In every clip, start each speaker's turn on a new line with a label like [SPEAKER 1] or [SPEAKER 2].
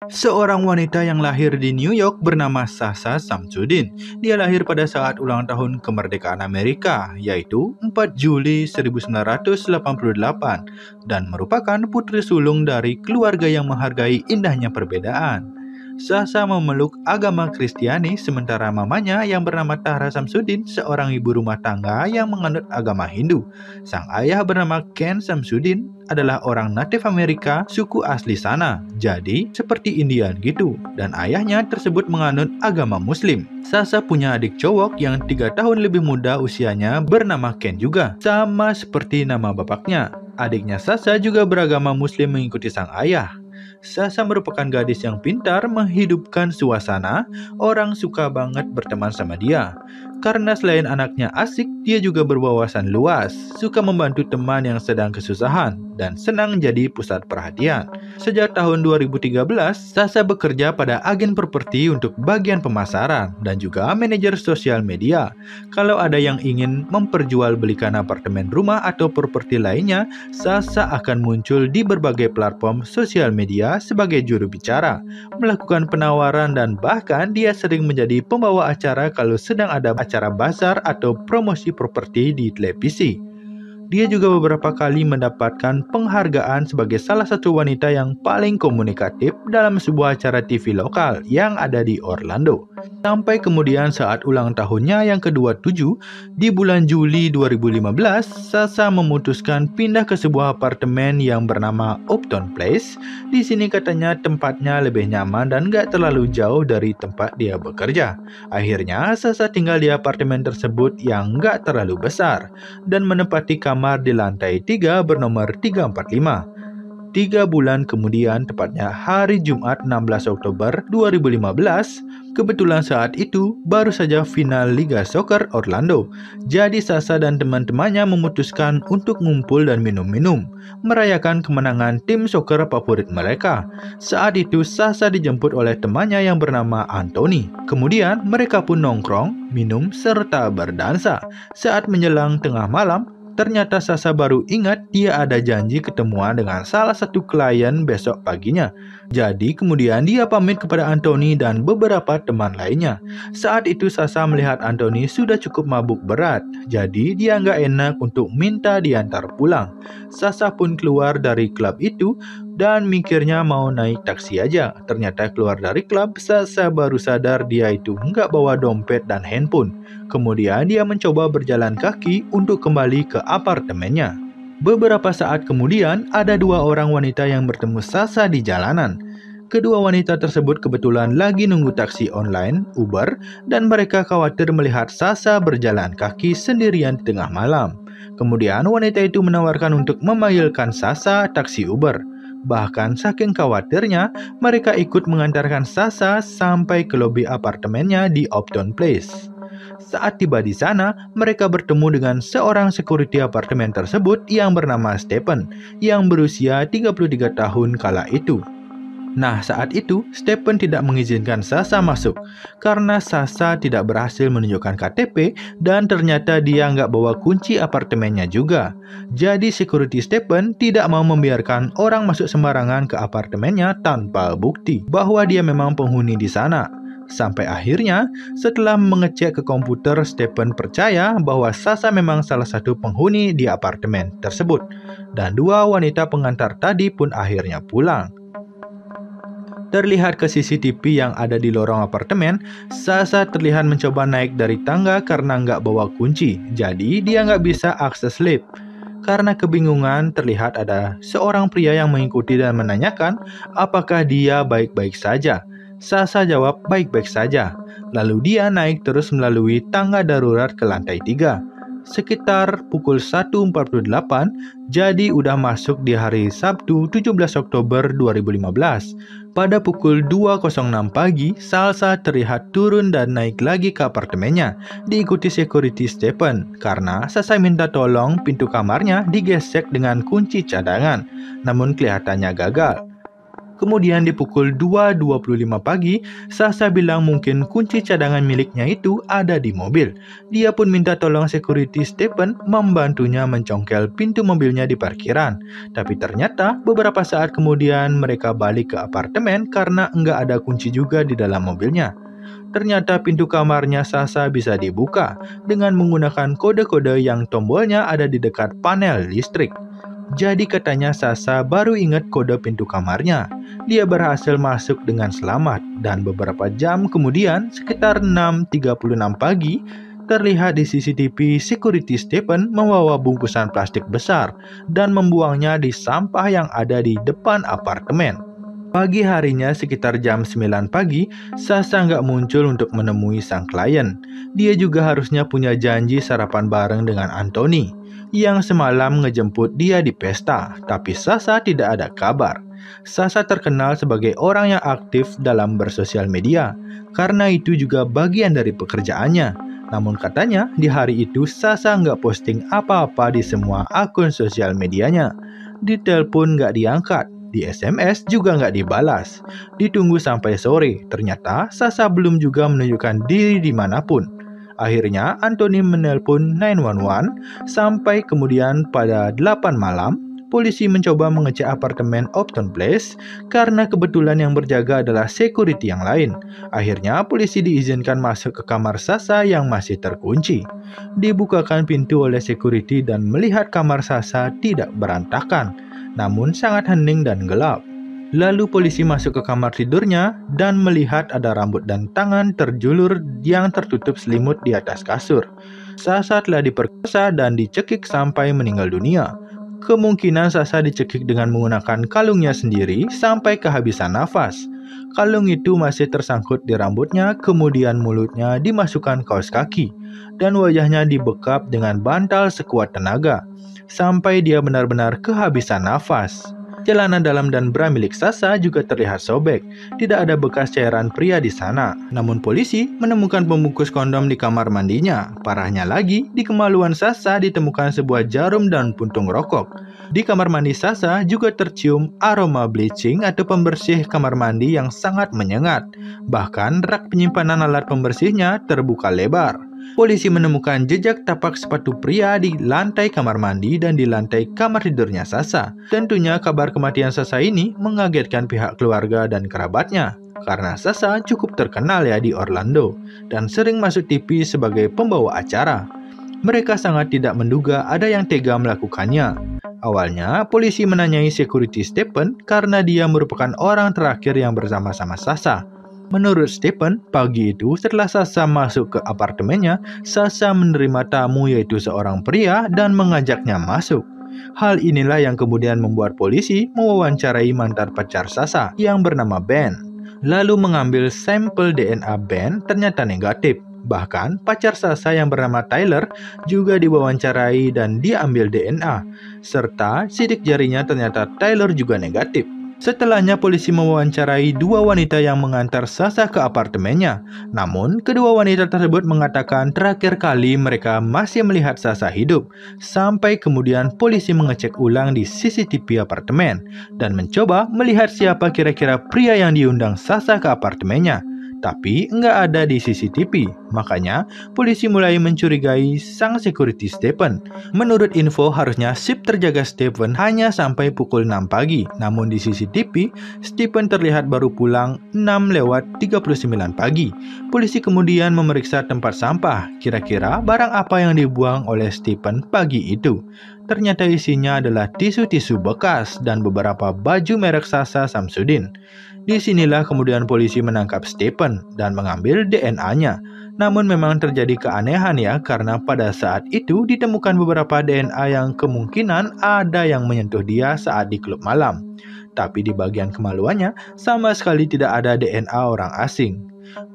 [SPEAKER 1] Seorang wanita yang lahir di New York bernama Sasha Samsudin. Dia lahir pada saat ulang tahun kemerdekaan Amerika, yaitu 4 Juli 1988, dan merupakan putri sulung dari keluarga yang menghargai indahnya perbedaan. Sasha memeluk agama Kristiani, sementara mamanya yang bernama Tahra Samsudin seorang ibu rumah tangga yang menganut agama Hindu. Sang ayah bernama Ken Samsudin adalah orang natif Amerika, suku asli sana, jadi seperti Indian gitu, dan ayahnya tersebut menganut agama Muslim. Sasha punya adik cowok yang 3 tahun lebih muda usianya bernama Ken juga, sama seperti nama bapaknya. Adiknya Sasha juga beragama Muslim mengikuti sang ayah. Sasha merupakan gadis yang pintar menghidupkan suasana, orang suka banget berteman sama dia. Karena selain anaknya asik, dia juga berwawasan luas, suka membantu teman yang sedang kesusahan, dan senang jadi pusat perhatian. Sejak tahun 2013, Sasha bekerja pada agen properti untuk bagian pemasaran dan juga manajer sosial media. Kalau ada yang ingin memperjualbelikan apartemen rumah atau properti lainnya, Sasha akan muncul di berbagai platform sosial media sebagai juru bicara, melakukan penawaran, dan bahkan dia sering menjadi pembawa acara kalau sedang ada acara bazar atau promosi properti di televisi. Dia juga beberapa kali mendapatkan penghargaan sebagai salah satu wanita yang paling komunikatif dalam sebuah acara TV lokal yang ada di Orlando. Sampai kemudian saat ulang tahunnya yang ke-27, di bulan Juli 2015, Sasha memutuskan pindah ke sebuah apartemen yang bernama Upton Place. Di sini katanya tempatnya lebih nyaman dan gak terlalu jauh dari tempat dia bekerja. Akhirnya, Sasha tinggal di apartemen tersebut yang gak terlalu besar dan menempati kamar di lantai 3 bernomor 345. 3 bulan kemudian, tepatnya hari Jumat 16 Oktober 2015, kebetulan saat itu baru saja final Liga Soccer Orlando. Jadi Sasha dan teman-temannya memutuskan untuk ngumpul dan minum-minum, merayakan kemenangan tim soccer favorit mereka. Saat itu Sasha dijemput oleh temannya yang bernama Anthony. Kemudian mereka pun nongkrong, minum, serta berdansa. Saat menjelang tengah malam, ternyata Sasha baru ingat dia ada janji ketemuan dengan salah satu klien besok paginya. Jadi kemudian dia pamit kepada Anthony dan beberapa teman lainnya. Saat itu Sasha melihat Anthony sudah cukup mabuk berat, jadi dia nggak enak untuk minta diantar pulang. Sasha pun keluar dari klub itu dan mikirnya mau naik taksi aja. Ternyata keluar dari klub, Sasha baru sadar dia itu nggak bawa dompet dan handphone. Kemudian dia mencoba berjalan kaki untuk kembali ke apartemennya. Beberapa saat kemudian, ada 2 orang wanita yang bertemu Sasha di jalanan. Kedua wanita tersebut kebetulan lagi nunggu taksi online, Uber, dan mereka khawatir melihat Sasha berjalan kaki sendirian di tengah malam. Kemudian wanita itu menawarkan untuk memanggilkan Sasha taksi Uber. Bahkan saking khawatirnya, mereka ikut mengantarkan Sasha sampai ke lobi apartemennya di Upton Place. Saat tiba di sana, mereka bertemu dengan seorang security apartemen tersebut yang bernama Stephen, yang berusia 33 tahun kala itu. Nah, saat itu, Stephen tidak mengizinkan Sasha masuk, karena Sasha tidak berhasil menunjukkan KTP dan ternyata dia nggak bawa kunci apartemennya juga. Jadi security Stephen tidak mau membiarkan orang masuk sembarangan ke apartemennya tanpa bukti bahwa dia memang penghuni di sana. Sampai akhirnya, setelah mengecek ke komputer, Stephen percaya bahwa Sasha memang salah satu penghuni di apartemen tersebut. Dan 2 wanita pengantar tadi pun akhirnya pulang. Terlihat ke CCTV yang ada di lorong apartemen, Sasha terlihat mencoba naik dari tangga karena nggak bawa kunci. Jadi dia nggak bisa akses lift. Karena kebingungan, terlihat ada seorang pria yang mengikuti dan menanyakan apakah dia baik-baik saja. Sasha jawab baik-baik saja. Lalu dia naik terus melalui tangga darurat ke lantai 3. Sekitar pukul 1.48, jadi udah masuk di hari Sabtu 17 Oktober 2015. Pada pukul 2.06 pagi, Sasha terlihat turun dan naik lagi ke apartemennya, diikuti security Stephen, karena Sasha minta tolong pintu kamarnya digesek dengan kunci cadangan, namun kelihatannya gagal. Kemudian di pukul 2.25 pagi, Sasa bilang mungkin kunci cadangan miliknya itu ada di mobil. Dia pun minta tolong security Stephen membantunya mencongkel pintu mobilnya di parkiran. Tapi ternyata beberapa saat kemudian mereka balik ke apartemen karena nggak ada kunci juga di dalam mobilnya. Ternyata pintu kamarnya Sasa bisa dibuka dengan menggunakan kode-kode yang tombolnya ada di dekat panel listrik. Jadi katanya Sasa baru ingat kode pintu kamarnya. Dia berhasil masuk dengan selamat dan beberapa jam kemudian sekitar 6.36 pagi terlihat di CCTV security Stephen membawa bungkusan plastik besar dan membuangnya di sampah yang ada di depan apartemen. Pagi harinya sekitar jam 9 pagi, Sasa nggak muncul untuk menemui sang klien. Dia juga harusnya punya janji sarapan bareng dengan Anthony yang semalam ngejemput dia di pesta, tapi Sasa tidak ada kabar. Sasa terkenal sebagai orang yang aktif dalam bersosial media, karena itu juga bagian dari pekerjaannya. Namun katanya di hari itu Sasa nggak posting apa-apa di semua akun sosial medianya. Di telepon nggak diangkat, di SMS juga nggak dibalas. Ditunggu sampai sore, ternyata Sasa belum juga menunjukkan diri dimanapun. Akhirnya Anthony menelpon 911 sampai kemudian pada 8 malam, polisi mencoba mengecek apartemen Upton Place karena kebetulan yang berjaga adalah security yang lain. Akhirnya polisi diizinkan masuk ke kamar Sasa yang masih terkunci. Dibukakan pintu oleh security dan melihat kamar Sasa tidak berantakan, namun sangat hening dan gelap. Lalu polisi masuk ke kamar tidurnya dan melihat ada rambut dan tangan terjulur yang tertutup selimut di atas kasur. Sasa telah diperkosa dan dicekik sampai meninggal dunia. Kemungkinan Sasa dicekik dengan menggunakan kalungnya sendiri sampai kehabisan nafas. Kalung itu masih tersangkut di rambutnya, kemudian mulutnya dimasukkan kaos kaki, dan wajahnya dibekap dengan bantal sekuat tenaga, sampai dia benar-benar kehabisan nafas. Celana dalam dan bra milik Sasa juga terlihat sobek. Tidak ada bekas cairan pria di sana. Namun polisi menemukan pembungkus kondom di kamar mandinya. Parahnya lagi, di kemaluan Sasa ditemukan sebuah jarum dan puntung rokok. Di kamar mandi Sasa juga tercium aroma bleaching atau pembersih kamar mandi yang sangat menyengat. Bahkan rak penyimpanan alat pembersihnya terbuka lebar. Polisi menemukan jejak tapak sepatu pria di lantai kamar mandi dan di lantai kamar tidurnya Sasa. Tentunya kabar kematian Sasa ini mengagetkan pihak keluarga dan kerabatnya, karena Sasa cukup terkenal ya di Orlando dan sering masuk TV sebagai pembawa acara. Mereka sangat tidak menduga ada yang tega melakukannya. Awalnya, polisi menanyai security Stephen karena dia merupakan orang terakhir yang bersama-sama Sasa. Menurut Stephen, pagi itu setelah Sasa masuk ke apartemennya, Sasa menerima tamu yaitu seorang pria dan mengajaknya masuk. Hal inilah yang kemudian membuat polisi mewawancarai mantan pacar Sasa yang bernama Ben. Lalu mengambil sampel DNA Ben ternyata negatif. Bahkan pacar Sasa yang bernama Tyler juga diwawancarai dan diambil DNA. Serta sidik jarinya ternyata Tyler juga negatif. Setelahnya polisi mewawancarai dua wanita yang mengantar Sasa ke apartemennya. Namun, kedua wanita tersebut mengatakan terakhir kali mereka masih melihat Sasa hidup. Sampai kemudian polisi mengecek ulang di CCTV apartemen dan mencoba melihat siapa kira-kira pria yang diundang Sasa ke apartemennya. Tapi nggak ada di CCTV. Makanya polisi mulai mencurigai sang security Stephen. Menurut info harusnya shift terjaga Stephen hanya sampai pukul 6 pagi. Namun di CCTV Stephen terlihat baru pulang 6:39 pagi. Polisi kemudian memeriksa tempat sampah. Kira-kira barang apa yang dibuang oleh Stephen pagi itu? Ternyata isinya adalah tisu-tisu bekas dan beberapa baju merek Sasa Samsudin. Disinilah kemudian polisi menangkap Stephen dan mengambil DNA-nya. Namun memang terjadi keanehan ya, karena pada saat itu ditemukan beberapa DNA yang kemungkinan ada yang menyentuh dia saat di klub malam. Tapi di bagian kemaluannya sama sekali tidak ada DNA orang asing.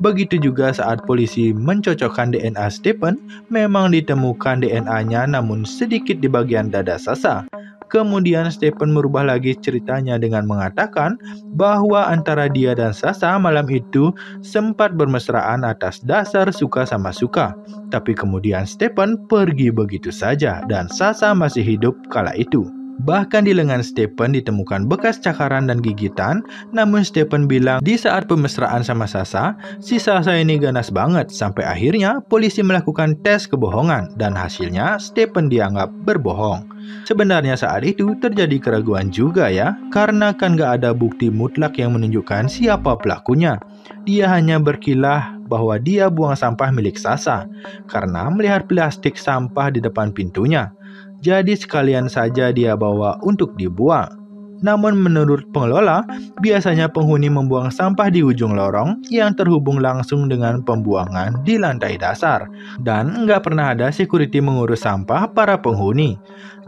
[SPEAKER 1] Begitu juga saat polisi mencocokkan DNA Stephen, memang ditemukan DNA-nya namun sedikit di bagian dada Sasa. Kemudian Stephen merubah lagi ceritanya dengan mengatakan bahwa antara dia dan Sasa malam itu sempat bermesraan atas dasar suka sama suka. Tapi kemudian Stephen pergi begitu saja dan Sasa masih hidup kala itu. Bahkan di lengan Stephen ditemukan bekas cakaran dan gigitan, namun Stephen bilang di saat pemesraan sama Sasha, si Sasha ini ganas banget sampai akhirnya polisi melakukan tes kebohongan dan hasilnya Stephen dianggap berbohong. Sebenarnya saat itu terjadi keraguan juga ya, karena kan gak ada bukti mutlak yang menunjukkan siapa pelakunya. Dia hanya berkilah bahwa dia buang sampah milik Sasha, karena melihat plastik sampah di depan pintunya. Jadi sekalian saja dia bawa untuk dibuang. Namun menurut pengelola, biasanya penghuni membuang sampah di ujung lorong yang terhubung langsung dengan pembuangan di lantai dasar. Dan nggak pernah ada security mengurus sampah para penghuni.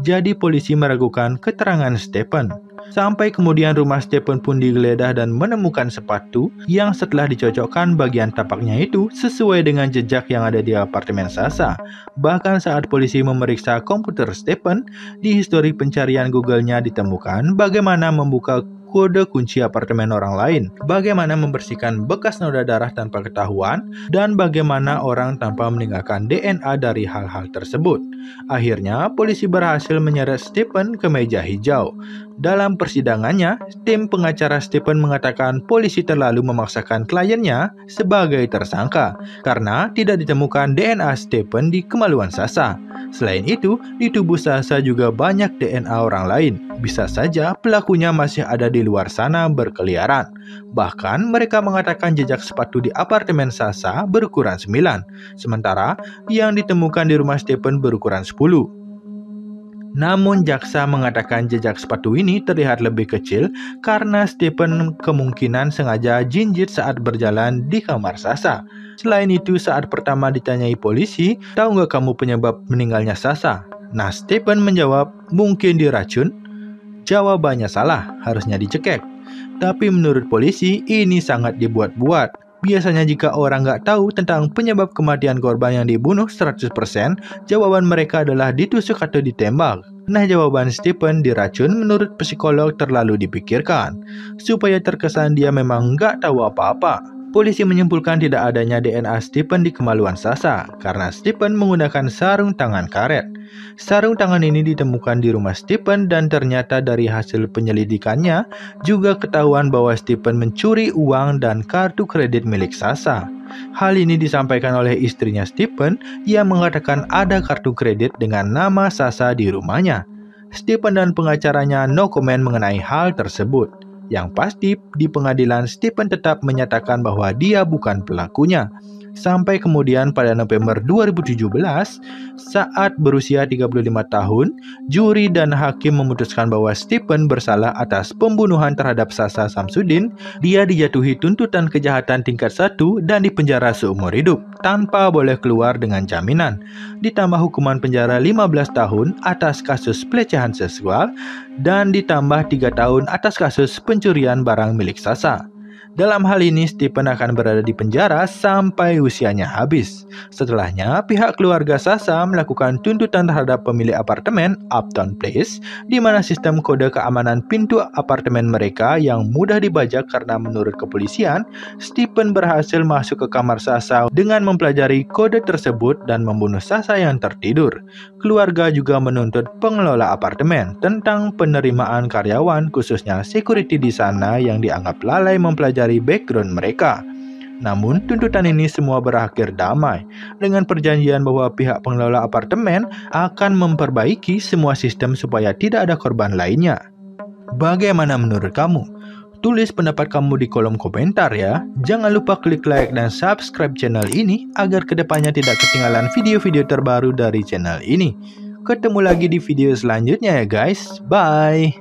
[SPEAKER 1] Jadi polisi meragukan keterangan Stephen. Sampai kemudian rumah Stephen pun digeledah dan menemukan sepatu yang setelah dicocokkan bagian tapaknya itu sesuai dengan jejak yang ada di apartemen Sasha. Bahkan saat polisi memeriksa komputer Stephen, di histori pencarian Google-nya ditemukan bagaimana membuka kode kunci apartemen orang lain, bagaimana membersihkan bekas noda darah tanpa ketahuan, dan bagaimana orang tanpa meninggalkan DNA dari hal-hal tersebut. Akhirnya, polisi berhasil menyeret Stephen ke meja hijau. Dalam persidangannya, tim pengacara Stephen mengatakan polisi terlalu memaksakan kliennya sebagai tersangka karena tidak ditemukan DNA Stephen di kemaluan Sasha. Selain itu, di tubuh Sasha juga banyak DNA orang lain. Bisa saja pelakunya masih ada di luar sana berkeliaran. Bahkan mereka mengatakan jejak sepatu di apartemen Sasha berukuran 9, sementara yang ditemukan di rumah Stephen berukuran 10. Namun jaksa mengatakan jejak sepatu ini terlihat lebih kecil karena Stephen kemungkinan sengaja jinjit saat berjalan di kamar Sasha. Selain itu, saat pertama ditanyai polisi, tahu nggak kamu penyebab meninggalnya Sasha? Nah, Stephen menjawab, mungkin diracun. Jawabannya salah, harusnya dicekek. Tapi menurut polisi, ini sangat dibuat-buat. Biasanya jika orang nggak tahu tentang penyebab kematian korban yang dibunuh 100%, jawaban mereka adalah ditusuk atau ditembak. Nah, jawaban Stephen diracun menurut psikolog terlalu dipikirkan, supaya terkesan dia memang nggak tahu apa-apa. Polisi menyimpulkan tidak adanya DNA Stephen di kemaluan Sasha, karena Stephen menggunakan sarung tangan karet. Sarung tangan ini ditemukan di rumah Stephen dan ternyata dari hasil penyelidikannya juga ketahuan bahwa Stephen mencuri uang dan kartu kredit milik Sasha. Hal ini disampaikan oleh istrinya Stephen yang mengatakan ada kartu kredit dengan nama Sasha di rumahnya. Stephen dan pengacaranya no comment mengenai hal tersebut. Yang pasti di pengadilan Stephen tetap menyatakan bahwa dia bukan pelakunya. Sampai kemudian pada November 2017, saat berusia 35 tahun, juri dan hakim memutuskan bahwa Stephen bersalah atas pembunuhan terhadap Sasha Samsudin. Dia dijatuhi tuntutan kejahatan tingkat 1 dan dipenjara seumur hidup, tanpa boleh keluar dengan jaminan. Ditambah hukuman penjara 15 tahun atas kasus pelecehan seksual, dan ditambah 3 tahun atas kasus pencurian barang milik Sasha. Dalam hal ini, Stephen akan berada di penjara sampai usianya habis. Setelahnya, pihak keluarga Sasha melakukan tuntutan terhadap pemilik apartemen Upton Place, di mana sistem kode keamanan pintu apartemen mereka yang mudah dibajak karena menurut kepolisian, Stephen berhasil masuk ke kamar Sasha dengan mempelajari kode tersebut dan membunuh Sasha yang tertidur. Keluarga juga menuntut pengelola apartemen tentang penerimaan karyawan, khususnya security di sana yang dianggap lalai mempelajari background mereka. Namun, tuntutan ini semua berakhir damai dengan perjanjian bahwa pihak pengelola apartemen akan memperbaiki semua sistem supaya tidak ada korban lainnya. Bagaimana menurut kamu? Tulis pendapat kamu di kolom komentar ya. Jangan lupa klik like dan subscribe channel ini agar kedepannya tidak ketinggalan video-video terbaru dari channel ini. Ketemu lagi di video selanjutnya ya guys. Bye.